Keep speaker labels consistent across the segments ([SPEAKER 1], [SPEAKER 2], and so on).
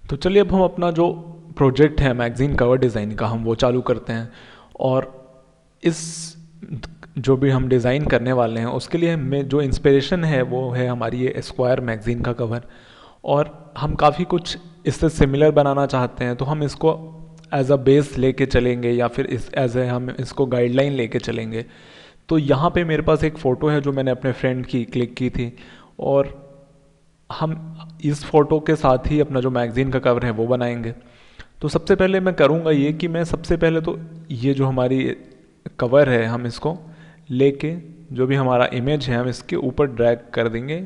[SPEAKER 1] तो चलिए अब हम अपना जो प्रोजेक्ट है मैगज़ीन कवर डिज़ाइन का हम वो चालू करते हैं। और इस जो भी हम डिज़ाइन करने वाले हैं उसके लिए हमें जो इंस्पिरेशन है वो है हमारी ये एस्क्वायर मैगज़ीन का कवर। और हम काफ़ी कुछ इससे सिमिलर बनाना चाहते हैं, तो हम इसको एज अ बेस लेके चलेंगे या फिर इस एज ए हम इसको गाइडलाइन लेके चलेंगे। तो यहाँ पे मेरे पास एक फ़ोटो है जो मैंने अपने फ्रेंड की क्लिक की थी, और हम इस फ़ोटो के साथ ही अपना जो मैगज़ीन का कवर है वो बनाएंगे। तो सबसे पहले मैं करूँगा ये कि मैं सबसे पहले तो ये जो हमारी कवर है हम इसको लेके जो भी हमारा इमेज है हम इसके ऊपर ड्रैग कर देंगे।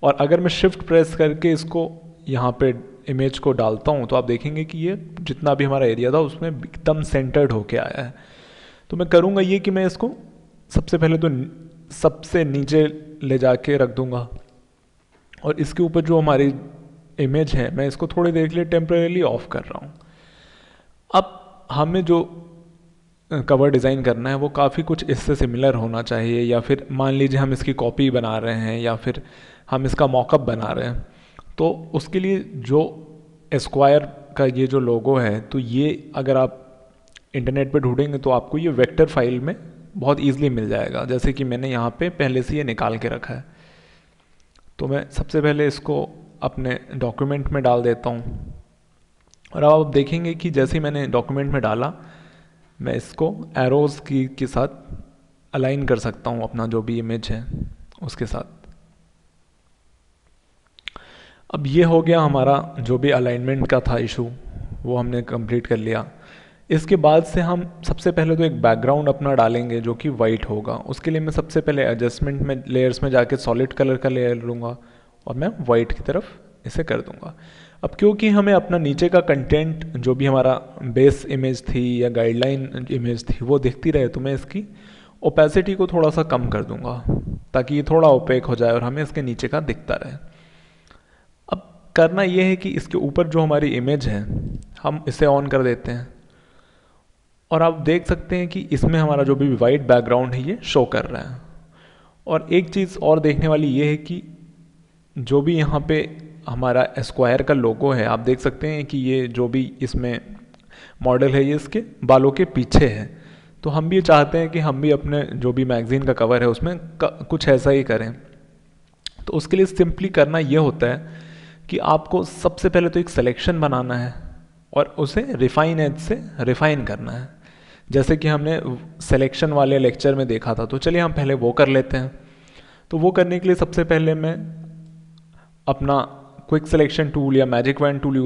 [SPEAKER 1] और अगर मैं शिफ्ट प्रेस करके इसको यहाँ पे इमेज को डालता हूँ तो आप देखेंगे कि ये जितना भी हमारा एरिया था उसमें एकदम सेंटर्ड होके आया है। तो मैं करूँगा ये कि मैं इसको सबसे पहले तो सबसे नीचे ले जाके रख दूँगा, और इसके ऊपर जो हमारी इमेज है मैं इसको थोड़ी देर के लिए टेम्परेली ऑफ कर रहा हूँ। अब हमें जो कवर डिज़ाइन करना है वो काफ़ी कुछ इससे सिमिलर होना चाहिए, या फिर मान लीजिए हम इसकी कॉपी बना रहे हैं या फिर हम इसका मॉकअप बना रहे हैं। तो उसके लिए जो एस्क्वायर का ये जो लोगो है, तो ये अगर आप इंटरनेट पे ढूंढेंगे तो आपको ये वेक्टर फाइल में बहुत ईजिली मिल जाएगा, जैसे कि मैंने यहाँ पे पहले से ये निकाल के रखा है। तो मैं सबसे पहले इसको अपने डॉक्यूमेंट में डाल देता हूँ। और अब आप देखेंगे कि जैसे ही मैंने डॉक्यूमेंट में डाला मैं इसको एरोज़ की के साथ अलाइन कर सकता हूँ अपना जो भी इमेज है उसके साथ। अब ये हो गया हमारा जो भी अलाइनमेंट का था इशू, वो हमने कंप्लीट कर लिया। इसके बाद से हम सबसे पहले तो एक बैकग्राउंड अपना डालेंगे जो कि वाइट होगा। उसके लिए मैं सबसे पहले एडजस्टमेंट में लेयर्स में जाके सॉलिड कलर का लेयर लूँगा और मैं वाइट की तरफ इसे कर दूँगा। अब क्योंकि हमें अपना नीचे का कंटेंट जो भी हमारा बेस इमेज थी या गाइडलाइन इमेज थी वो दिखती रहे, तो मैं इसकी ओपेसिटी को थोड़ा सा कम कर दूँगा ताकि ये थोड़ा ओपेक हो जाए और हमें इसके नीचे का दिखता रहे। अब करना ये है कि इसके ऊपर जो हमारी इमेज है हम इसे ऑन कर देते हैं, और आप देख सकते हैं कि इसमें हमारा जो भी वाइट बैकग्राउंड है ये शो कर रहा है। और एक चीज़ और देखने वाली ये है कि जो भी यहाँ पे हमारा एस्क्वायर का लोगो है आप देख सकते हैं कि ये जो भी इसमें मॉडल है ये इसके बालों के पीछे है। तो हम भी चाहते हैं कि हम भी अपने जो भी मैगज़ीन का कवर है उसमें कुछ ऐसा ही करें। तो उसके लिए सिंपली करना ये होता है कि आपको सबसे पहले तो एक सिलेक्शन बनाना है और उसे रिफाइन एज से रिफाइन करना है, जैसे कि हमने सिलेक्शन वाले लेक्चर में देखा था। तो चलिए हम पहले वो कर लेते हैं। तो वो करने के लिए सबसे पहले मैं अपना क्विक सिलेक्शन टूल या मैजिक वैन टूल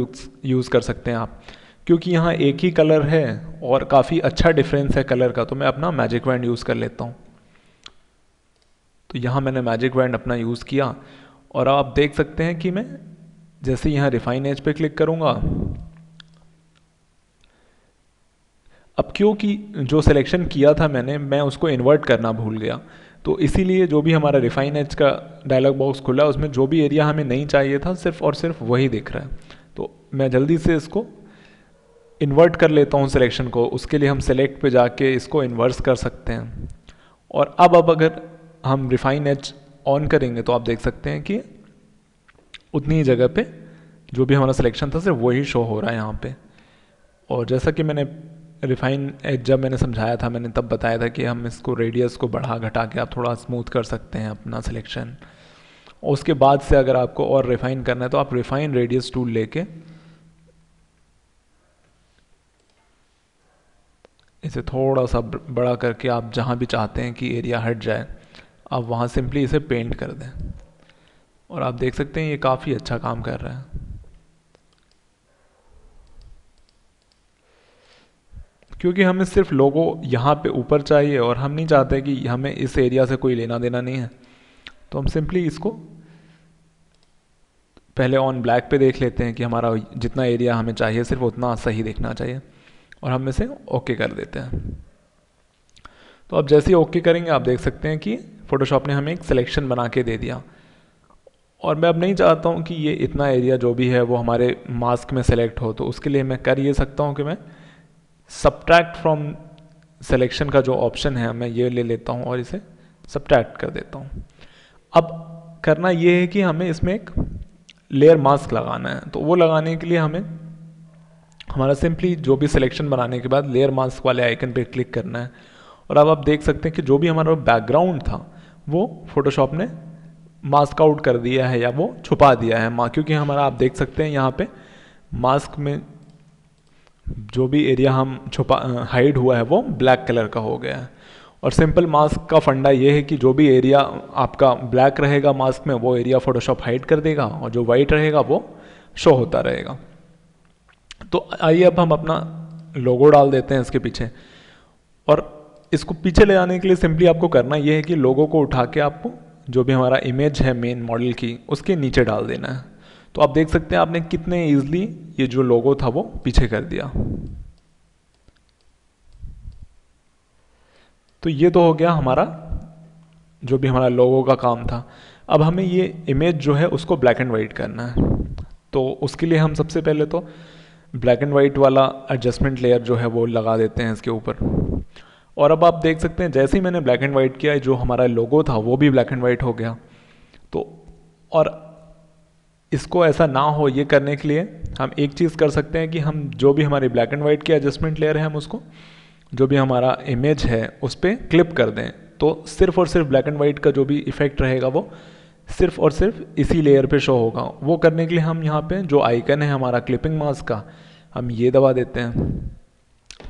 [SPEAKER 1] यूज़ कर सकते हैं आप, क्योंकि यहाँ एक ही कलर है और काफ़ी अच्छा डिफरेंस है कलर का। तो मैं अपना मैजिक वैन यूज़ कर लेता हूँ। तो यहाँ मैंने मैजिक वैन अपना यूज़ किया और आप देख सकते हैं कि मैं जैसे यहाँ रिफाइन एज पे क्लिक करूँगा, अब क्योंकि जो सिलेक्शन किया था मैं उसको इन्वर्ट करना भूल गया, तो इसीलिए जो भी हमारा रिफाइन एज का डायलॉग बॉक्स खुला उसमें जो भी एरिया हमें नहीं चाहिए था सिर्फ और सिर्फ वही दिख रहा है। तो मैं जल्दी से इसको इन्वर्ट कर लेता हूँ सिलेक्शन को। उसके लिए हम सेलेक्ट पे जाके इसको इन्वर्स कर सकते हैं। और अब अगर हम रिफाइन एज ऑन करेंगे तो आप देख सकते हैं कि उतनी ही जगह पे जो भी हमारा सिलेक्शन था सिर्फ वही शो हो रहा है यहाँ पे। और जैसा कि मैंने रिफाइन एज जब मैंने समझाया था मैंने तब बताया था कि हम इसको रेडियस को बढ़ा घटा के आप थोड़ा स्मूथ कर सकते हैं अपना सिलेक्शन। और उसके बाद से अगर आपको और रिफाइन करना है तो आप रिफाइन रेडियस टूल लेके इसे थोड़ा सा बड़ा करके आप जहाँ भी चाहते हैं कि एरिया हट जाए आप वहाँ सिंपली इसे पेंट कर दें, और आप देख सकते हैं ये काफ़ी अच्छा काम कर रहा है। क्योंकि हमें सिर्फ लोगो यहाँ पे ऊपर चाहिए और हम नहीं चाहते कि हमें इस एरिया से कोई लेना देना नहीं है, तो हम सिंपली इसको पहले ऑन ब्लैक पे देख लेते हैं कि हमारा जितना एरिया हमें चाहिए सिर्फ उतना सही दिखना चाहिए, और हम इसे ओके कर देते हैं। तो अब जैसे ही ओके करेंगे आप देख सकते हैं कि फोटोशॉप ने हमें एक सिलेक्शन बना के दे दिया। और मैं अब नहीं चाहता हूँ कि ये इतना एरिया जो भी है वो हमारे मास्क में सेलेक्ट हो, तो उसके लिए मैं कर ये सकता हूँ कि मैं सब्ट्रैक्ट फ्रॉम सिलेक्शन का जो ऑप्शन है मैं ये ले लेता हूँ और इसे सब्ट्रैक्ट कर देता हूँ। अब करना ये है कि हमें इसमें एक लेयर मास्क लगाना है, तो वो लगाने के लिए हमें हमारा सिंपली जो भी सिलेक्शन बनाने के बाद लेयर मास्क वाले आइकन पे क्लिक करना है। और अब आप देख सकते हैं कि जो भी हमारा बैकग्राउंड था वो फोटोशॉप ने मास्क आउट कर दिया है या वो छुपा दिया है, क्योंकि हमारा आप देख सकते हैं यहाँ पे मास्क में जो भी एरिया हम छुपा हाइड हुआ है वो ब्लैक कलर का हो गया है। और सिंपल मास्क का फंडा ये है कि जो भी एरिया आपका ब्लैक रहेगा मास्क में वो एरिया फोटोशॉप हाइड कर देगा, और जो वाइट रहेगा वो शो होता रहेगा। तो आइए अब हम अपना लोगो डाल देते हैं इसके पीछे। और इसको पीछे ले जाने के लिए सिंपली आपको करना ये है कि लोगो को उठा के आपको जो भी हमारा इमेज है मेन मॉडल की उसके नीचे डाल देना है। तो आप देख सकते हैं आपने कितने ईजिली ये जो लोगो था वो पीछे कर दिया। तो ये तो हो गया हमारा जो भी हमारा लोगो का काम था। अब हमें ये इमेज जो है उसको ब्लैक एंड वाइट करना है। तो उसके लिए हम सबसे पहले तो ब्लैक एंड वाइट वाला एडजस्टमेंट लेयर जो है वो लगा देते हैं इसके ऊपर। और अब आप देख सकते हैं जैसे ही मैंने ब्लैक एंड वाइट किया जो हमारा लोगो था वो भी ब्लैक एंड वाइट हो गया। तो और इसको ऐसा ना हो ये करने के लिए हम एक चीज़ कर सकते हैं कि हम जो भी हमारी ब्लैक एंड वाइट की एडजस्टमेंट लेयर है हम उसको जो भी हमारा इमेज है उस पर क्लिप कर दें। तो सिर्फ और सिर्फ ब्लैक एंड वाइट का जो भी इफेक्ट रहेगा वो सिर्फ और सिर्फ इसी लेयर पे शो होगा। वो करने के लिए हम यहाँ पे जो आइकन है हमारा क्लिपिंग मास्क का हम ये दबा देते हैं।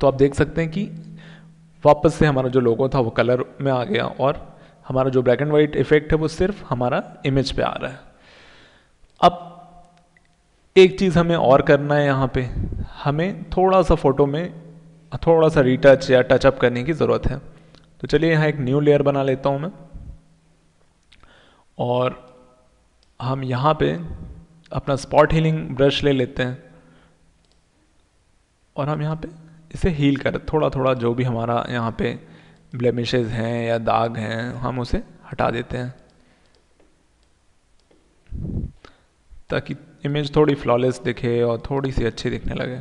[SPEAKER 1] तो आप देख सकते हैं कि वापस से हमारा जो लोगो था वो कलर में आ गया और हमारा जो ब्लैक एंड वाइट इफेक्ट है वो सिर्फ हमारा इमेज पे आ रहा है। अब एक चीज़ हमें और करना है, यहाँ पे हमें थोड़ा सा फोटो में थोड़ा सा रीटच या टचअप करने की ज़रूरत है। तो चलिए यहाँ एक न्यू लेयर बना लेता हूँ मैं, और हम यहाँ पे अपना स्पॉट हीलिंग ब्रश ले लेते हैं और हम यहाँ पे इसे हील कर थोड़ा थोड़ा जो भी हमारा यहाँ पे ब्लेमिशेस हैं या दाग हैं हम उसे हटा देते हैं ताकि इमेज थोड़ी फ्लॉलेस दिखे और थोड़ी सी अच्छी दिखने लगे।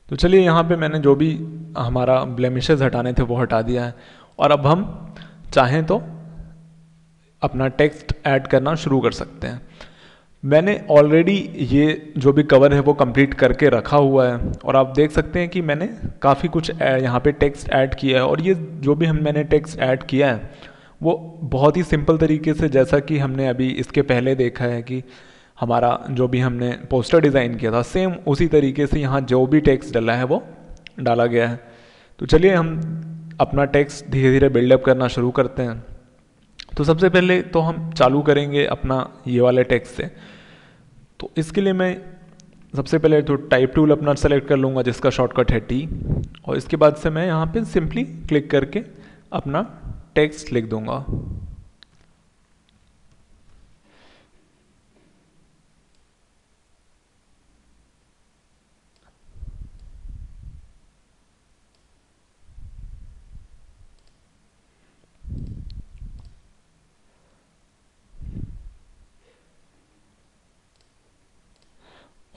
[SPEAKER 1] तो चलिए यहाँ पे मैंने जो भी हमारा ब्लेमिशेस हटाने थे वो हटा दिया है। और अब हम चाहें तो अपना टेक्स्ट ऐड करना शुरू कर सकते हैं। मैंने ऑलरेडी ये जो भी कवर है वो कंप्लीट करके रखा हुआ है और आप देख सकते हैं कि मैंने काफ़ी कुछ यहाँ पे टेक्स्ट ऐड किया है। और ये जो भी मैंने टेक्स्ट ऐड किया है वो बहुत ही सिंपल तरीके से, जैसा कि हमने अभी इसके पहले देखा है कि हमारा जो भी हमने पोस्टर डिज़ाइन किया था सेम उसी तरीके से यहाँ जो भी टेक्स्ट डला है वो डाला गया है। तो चलिए हम अपना टेक्स्ट धीरे धीरे बिल्डअप करना शुरू करते हैं। तो सबसे पहले तो हम चालू करेंगे अपना ये वाले टेक्स्ट से। तो इसके लिए मैं सबसे पहले तो टाइप टूल अपना सेलेक्ट कर लूँगा जिसका शॉर्टकट है टी, और इसके बाद से मैं यहाँ पे सिंपली क्लिक करके अपना टेक्स्ट लिख दूँगा।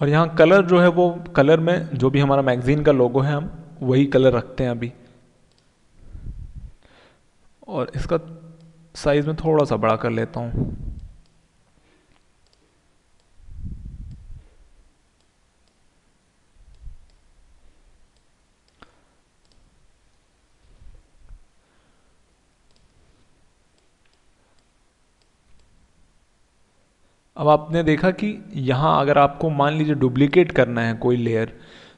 [SPEAKER 1] और यहाँ कलर जो है वो कलर में जो भी हमारा मैगजीन का लोगो है हम वही कलर रखते हैं अभी। और इसका साइज में थोड़ा सा बड़ा कर लेता हूँ। अब आपने देखा कि यहाँ अगर आपको मान लीजिए डुप्लीकेट करना है कोई लेयर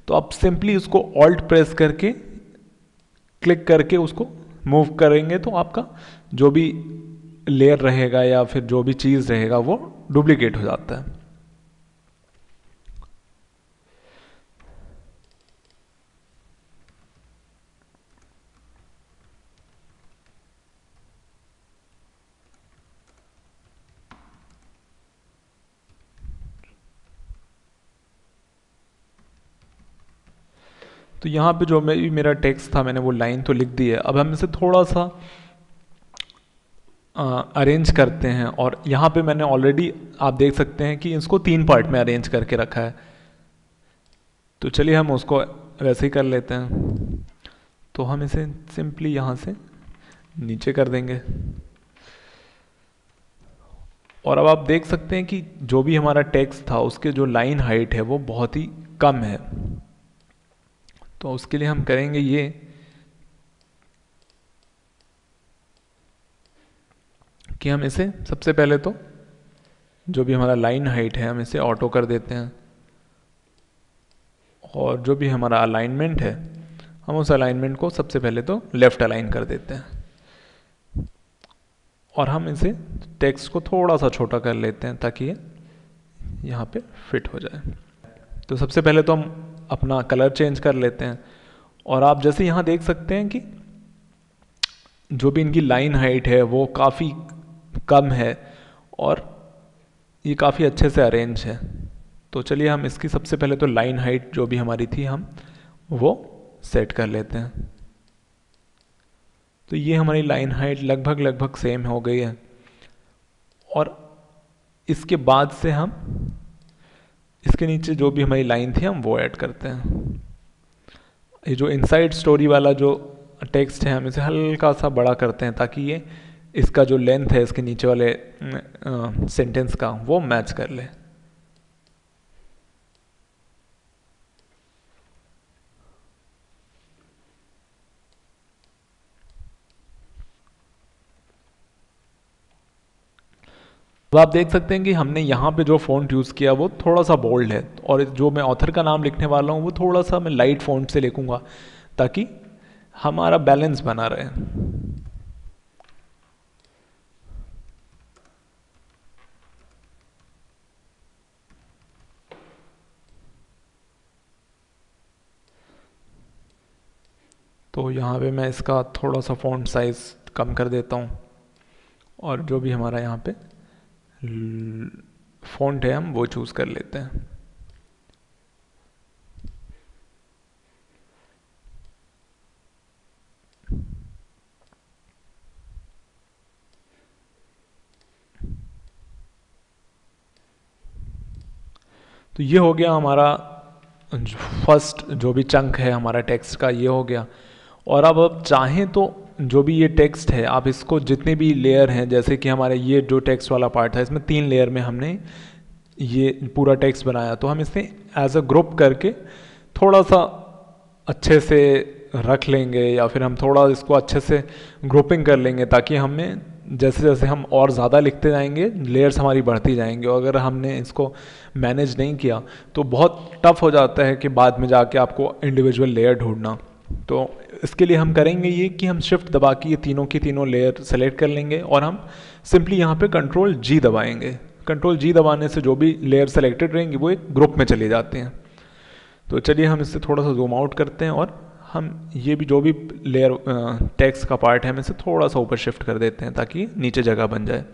[SPEAKER 1] तो आप सिंपली उसको ऑल्ट प्रेस करके क्लिक करके उसको मूव करेंगे तो आपका जो भी लेयर रहेगा या फिर जो भी चीज़ रहेगा वो डुप्लीकेट हो जाता है। तो यहाँ पे जो मेरा टेक्स्ट था मैंने वो लाइन तो लिख दी है। अब हम इसे थोड़ा सा अरेंज करते हैं और यहाँ पे मैंने ऑलरेडी आप देख सकते हैं कि इसको 3 पार्ट में अरेंज करके रखा है। तो चलिए हम उसको वैसे ही कर लेते हैं। तो हम इसे सिंपली यहाँ से नीचे कर देंगे और अब आप देख सकते हैं कि जो भी हमारा टेक्स्ट था उसके जो लाइन हाइट है वो बहुत ही कम है। तो उसके लिए हम करेंगे ये कि हम इसे सबसे पहले तो जो भी हमारा लाइन हाइट है हम इसे ऑटो कर देते हैं, और जो भी हमारा अलाइनमेंट है हम उस अलाइनमेंट को सबसे पहले तो लेफ़्ट अलाइन कर देते हैं, और हम इसे टेक्स्ट को थोड़ा सा छोटा कर लेते हैं ताकि ये यहाँ पे फिट हो जाए। तो सबसे पहले तो हम अपना कलर चेंज कर लेते हैं, और आप जैसे यहाँ देख सकते हैं कि जो भी इनकी लाइन हाइट है वो काफ़ी कम है और ये काफ़ी अच्छे से अरेंज है। तो चलिए हम इसकी सबसे पहले तो लाइन हाइट जो भी हमारी थी हम वो सेट कर लेते हैं। तो ये हमारी लाइन हाइट लगभग सेम हो गई है, और इसके बाद से हम इसके नीचे जो भी हमारी लाइन थी हम वो ऐड करते हैं। ये जो इनसाइड स्टोरी वाला जो टेक्स्ट है हम इसे हल्का सा बड़ा करते हैं ताकि ये इसका जो लेंथ है इसके नीचे वाले सेंटेंस का वो मैच कर ले। तो आप देख सकते हैं कि हमने यहाँ पे जो फ़ॉन्ट यूज़ किया वो थोड़ा सा बोल्ड है, और जो मैं ऑथर का नाम लिखने वाला हूँ वो थोड़ा सा मैं लाइट फ़ॉन्ट से लिखूँगा ताकि हमारा बैलेंस बना रहे। तो यहाँ पे मैं इसका थोड़ा सा फ़ॉन्ट साइज़ कम कर देता हूँ, और जो भी हमारा यहाँ पे फ़ॉन्ट है हम वो चूज़ कर लेते हैं। तो ये हो गया हमारा फर्स्ट जो भी चंक है हमारा टेक्स्ट का, ये हो गया। और अब आप चाहें तो जो भी ये टेक्स्ट है आप इसको जितने भी लेयर हैं, जैसे कि हमारे ये जो टेक्स्ट वाला पार्ट था इसमें 3 लेयर में हमने ये पूरा टेक्स्ट बनाया, तो हम इसे एज अ ग्रुप करके थोड़ा सा अच्छे से रख लेंगे, या फिर हम थोड़ा इसको अच्छे से ग्रुपिंग कर लेंगे ताकि हमें जैसे जैसे हम और ज़्यादा लिखते जाएंगे लेयर्स हमारी बढ़ती जाएंगी। और अगर हमने इसको मैनेज नहीं किया तो बहुत टफ हो जाता है कि बाद में जाके आपको इंडिविजुअल लेयर ढूंढना। तो इसके लिए हम करेंगे ये कि हम शिफ्ट दबा के ये तीनों की तीनों लेयर सेलेक्ट कर लेंगे, और हम सिंपली यहाँ पे कंट्रोल जी दबाएंगे। कंट्रोल जी दबाने से जो भी लेयर सेलेक्टेड रहेंगी वो एक ग्रुप में चले जाते हैं। तो चलिए हम इससे थोड़ा सा जूम आउट करते हैं, और हम ये भी जो भी लेयर टेक्स्ट का पार्ट है हम इसे थोड़ा सा ऊपर शिफ्ट कर देते हैं ताकि नीचे जगह बन जाए।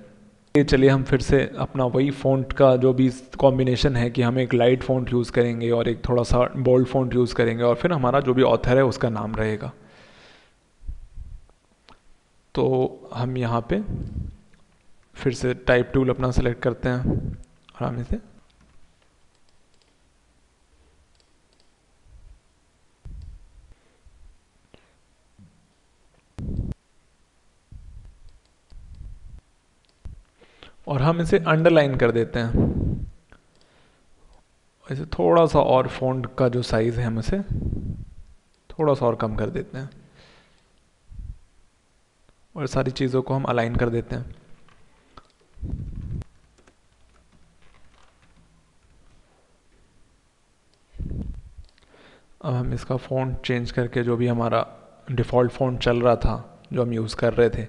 [SPEAKER 1] चलिए हम फिर से अपना वही फ़ॉन्ट का जो भी कॉम्बिनेशन है कि हम एक लाइट फ़ॉन्ट यूज़ करेंगे और एक थोड़ा सा बोल्ड फ़ॉन्ट यूज़ करेंगे, और फिर हमारा जो भी ऑथर है उसका नाम रहेगा। तो हम यहाँ पे फिर से टाइप टूल अपना सेलेक्ट करते हैं और हम इसे अंडरलाइन कर देते हैं। ऐसे थोड़ा सा और फ़ॉन्ट का जो साइज़ है हम इसे थोड़ा सा और कम कर देते हैं, और सारी चीज़ों को हम अलाइन कर देते हैं। अब हम इसका फ़ॉन्ट चेंज करके जो भी हमारा डिफ़ॉल्ट फ़ॉन्ट चल रहा था जो हम यूज़ कर रहे थे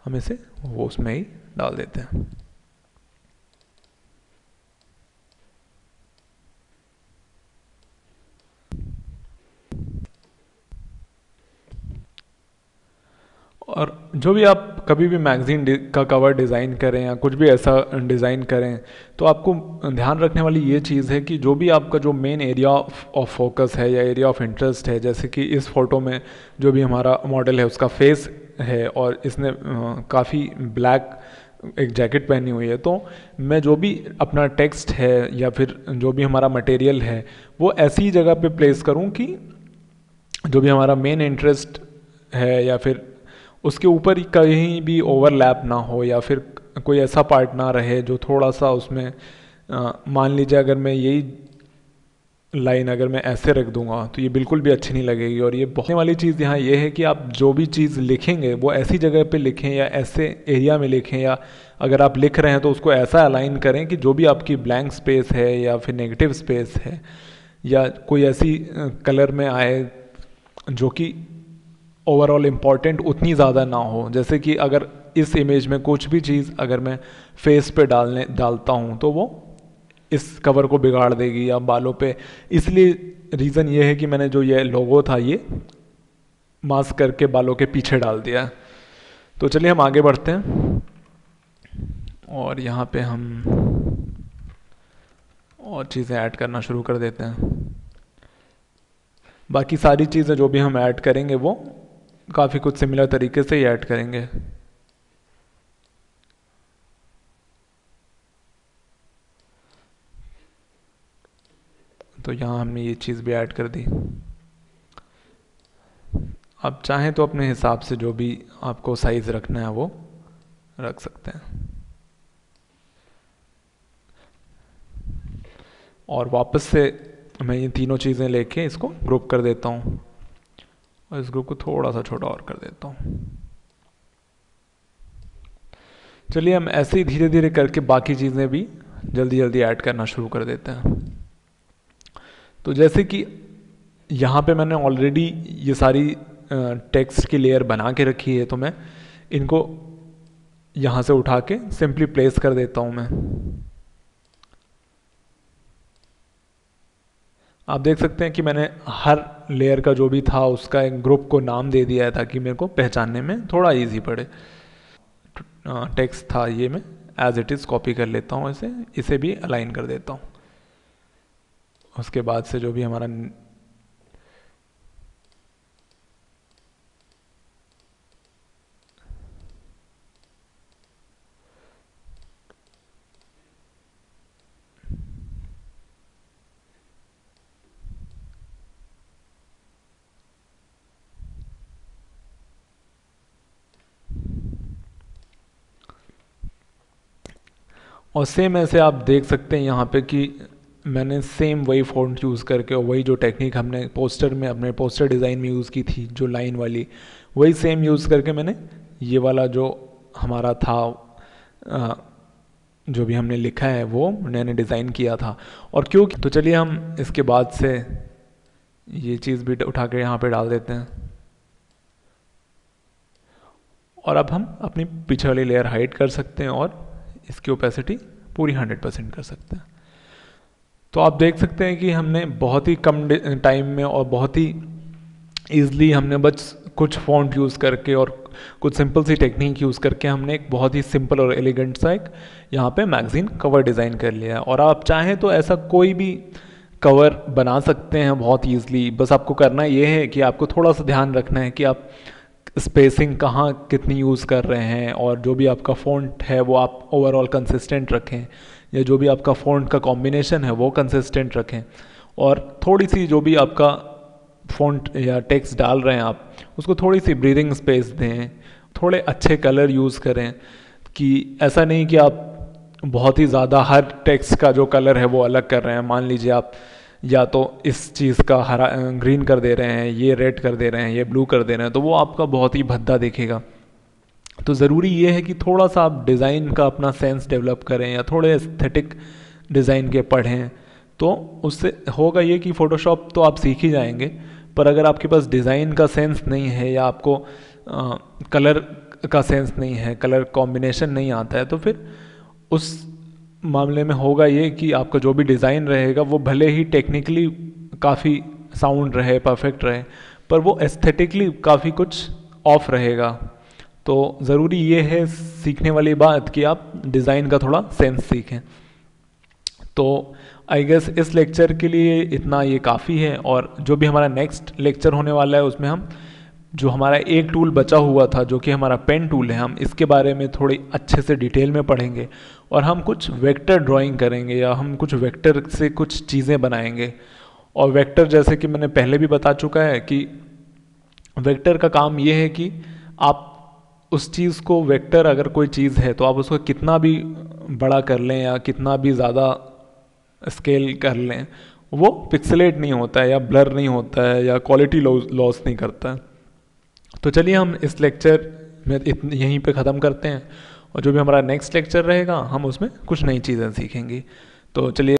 [SPEAKER 1] हम इसे वो उसमें ही डाल देते हैं। और जो भी आप कभी भी मैगज़ीन का कवर डिज़ाइन करें या कुछ भी ऐसा डिज़ाइन करें तो आपको ध्यान रखने वाली ये चीज़ है कि जो भी आपका जो मेन एरिया ऑफ फोकस है या एरिया ऑफ इंटरेस्ट है, जैसे कि इस फ़ोटो में जो भी हमारा मॉडल है उसका फेस है और इसने काफ़ी ब्लैक एक जैकेट पहनी हुई है, तो मैं जो भी अपना टेक्स्ट है या फिर जो भी हमारा मटेरियल है वो ऐसी जगह पे प्लेस करूं कि जो भी हमारा मेन इंटरेस्ट है या फिर उसके ऊपर कहीं भी ओवरलैप ना हो, या फिर कोई ऐसा पार्ट ना रहे जो थोड़ा सा उसमें मान लीजिए अगर मैं यही लाइन अगर मैं ऐसे रख दूंगा तो ये बिल्कुल भी अच्छी नहीं लगेगी। और ये बहुत वाली चीज़ यहाँ ये है कि आप जो भी चीज़ लिखेंगे वो ऐसी जगह पे लिखें या ऐसे एरिया में लिखें, या अगर आप लिख रहे हैं तो उसको ऐसा अलाइन करें कि जो भी आपकी ब्लैंक स्पेस है या फिर नेगेटिव स्पेस है या कोई ऐसी कलर में आए जो कि ओवरऑल इम्पॉर्टेंट उतनी ज़्यादा ना हो। जैसे कि अगर इस इमेज में कुछ भी चीज़ अगर मैं फेस पे डालता हूँ तो वो इस कवर को बिगाड़ देगी या बालों पे। इसलिए रीज़न ये है कि मैंने जो ये लोगो था ये मास्क करके बालों के पीछे डाल दिया। तो चलिए हम आगे बढ़ते हैं और यहाँ पे हम और चीज़ें ऐड करना शुरू कर देते हैं। बाकी सारी चीज़ें जो भी हम ऐड करेंगे वो काफ़ी कुछ सिमिलर तरीके से ही ऐड करेंगे। तो यहाँ हमने ये चीज़ भी ऐड कर दी। आप चाहें तो अपने हिसाब से जो भी आपको साइज़ रखना है वो रख सकते हैं। और वापस से मैं ये तीनों चीज़ें लेके इसको ग्रुप कर देता हूँ और इस ग्रुप को थोड़ा सा छोटा और कर देता हूँ। चलिए हम ऐसे ही धीरे धीरे करके बाकी चीज़ें भी जल्दी जल्दी ऐड करना शुरू कर देते हैं। तो जैसे कि यहाँ पे मैंने ऑलरेडी ये सारी टेक्स्ट की लेयर बना के रखी है, तो मैं इनको यहाँ से उठा के सिंपली प्लेस कर देता हूँ मैं। आप देख सकते हैं कि मैंने हर लेयर का जो भी था उसका एक ग्रुप को नाम दे दिया है ताकि मेरे को पहचानने में थोड़ा इजी पड़े। टेक्स्ट था ये मैं एज इट इज़ कॉपी कर लेता हूँ, इसे भी अलाइन कर देता हूँ। उसके बाद से जो भी हमारा और सेम ऐसे आप देख सकते हैं यहाँ पे कि मैंने सेम वही फ़ॉन्ट यूज़ करके और वही जो टेक्निक हमने पोस्टर में अपने पोस्टर डिज़ाइन में यूज़ की थी जो लाइन वाली, वही सेम यूज़ करके मैंने ये वाला जो हमारा था जो भी हमने लिखा है वो मैंने डिज़ाइन किया था। और क्यों, तो चलिए हम इसके बाद से ये चीज़ भी उठा के यहाँ पे डाल देते हैं। और अब हम अपनी पीछे वाली लेयर हाइड कर सकते हैं और इसकी ओपेसिटी पूरी 100% कर सकते हैं। तो आप देख सकते हैं कि हमने बहुत ही कम टाइम में और बहुत ही ईज़िली हमने बस कुछ फॉन्ट यूज़ करके और कुछ सिंपल सी टेक्निक यूज़ करके हमने एक बहुत ही सिंपल और एलिगेंट सा एक यहाँ पे मैगज़ीन कवर डिज़ाइन कर लिया है। और आप चाहें तो ऐसा कोई भी कवर बना सकते हैं बहुत ईज़िली। बस आपको करना ये है कि आपको थोड़ा सा ध्यान रखना है कि आप स्पेसिंग कहाँ कितनी यूज़ कर रहे हैं और जो भी आपका फ़ॉन्ट है वो आप ओवरऑल कंसिस्टेंट रखें, या जो भी आपका फ़ॉन्ट का कॉम्बिनेशन है वो कंसिस्टेंट रखें। और थोड़ी सी जो भी आपका फ़ॉन्ट या टेक्स्ट डाल रहे हैं आप उसको थोड़ी सी ब्रीदिंग स्पेस दें, थोड़े अच्छे कलर यूज़ करें। कि ऐसा नहीं कि आप बहुत ही ज़्यादा हर टेक्स्ट का जो कलर है वो अलग कर रहे हैं। मान लीजिए आप या तो इस चीज़ का हरा ग्रीन कर दे रहे हैं, ये रेड कर दे रहे हैं, ये ब्लू कर दे रहे हैं, तो वो आपका बहुत ही भद्दा दिखेगा। तो ज़रूरी ये है कि थोड़ा सा आप डिज़ाइन का अपना सेंस डेवलप करें या थोड़े एस्थेटिक डिज़ाइन के पढ़ें, तो उससे होगा ये कि फ़ोटोशॉप तो आप सीख ही जाएंगे, पर अगर आपके पास डिज़ाइन का सेंस नहीं है या आपको कलर का सेंस नहीं है, कलर कॉम्बिनेशन नहीं आता है, तो फिर उस मामले में होगा ये कि आपका जो भी डिज़ाइन रहेगा वो भले ही टेक्निकली काफ़ी साउंड रहे, परफेक्ट रहे, पर वो एस्थेटिकली काफ़ी कुछ ऑफ रहेगा। तो ज़रूरी ये है सीखने वाली बात कि आप डिज़ाइन का थोड़ा सेंस सीखें। तो आई गेस इस लेक्चर के लिए इतना ये काफ़ी है। और जो भी हमारा नेक्स्ट लेक्चर होने वाला है उसमें हम जो हमारा एक टूल बचा हुआ था जो कि हमारा पेन टूल है, हम इसके बारे में थोड़ी अच्छे से डिटेल में पढ़ेंगे और हम कुछ वेक्टर ड्राइंग करेंगे या हम कुछ वेक्टर से कुछ चीज़ें बनाएंगे। और वेक्टर जैसे कि मैंने पहले भी बता चुका है कि वेक्टर का काम ये है कि आप उस चीज़ को वेक्टर अगर कोई चीज़ है तो आप उसको कितना भी बड़ा कर लें या कितना भी ज़्यादा स्केल कर लें, वो पिक्सेलेट नहीं होता है या ब्लर नहीं होता है या क्वालिटी लॉस नहीं करता है। तो चलिए हम इस लेक्चर में यहीं पे ख़त्म करते हैं, और जो भी हमारा नेक्स्ट लेक्चर रहेगा हम उसमें कुछ नई चीज़ें सीखेंगे। तो चलिए।